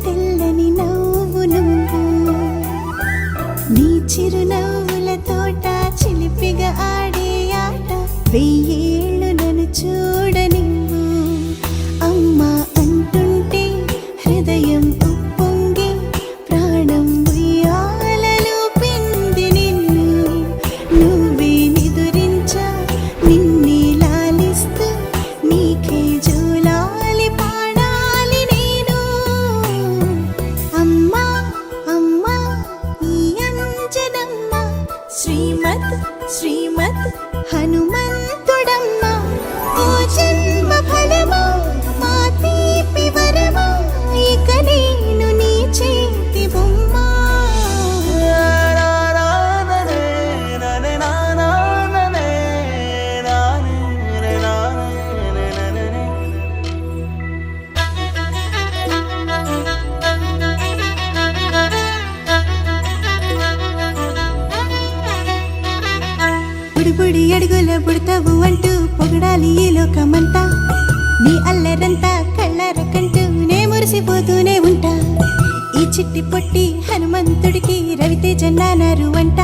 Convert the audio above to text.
తెల్లని నవ్వు నువ్వు నీ చిరునవ్వుల తోట చిలిపిగా ఆడే ఆట వెయ్యేళ్ళు నన్ను చూడనివ్వు అమ్మా అంటుంటే హృదయం ఉప్పొంగి ప్రాణం ఉయ్యాలలో పిండి నిన్ను నువ్వే నిదురించా నిన్నే లాలిస్తూ నీకే జోలాలి పాడాలి నేను అమ్మా అమ్మా ఈ అంజనమ్మ శ్రీమత్ శ్రీమత్ హనుమంతుడమ్మ ఓ జన్మ ఫలమా మా తీపి వరమా ఇక నేను నీ చేతి బొమ్మ బుడి అడుగుల బుడతావు అంటూ పొగడాలి ఈ లోకమంతా నీ అల్లరంతా కళ్ళరకంటూ నే మురిసిపోతూనే ఉంటా ఈ చిట్టి పొట్టి హనుమంతుడికి రవితేజ నాన్నారు అంట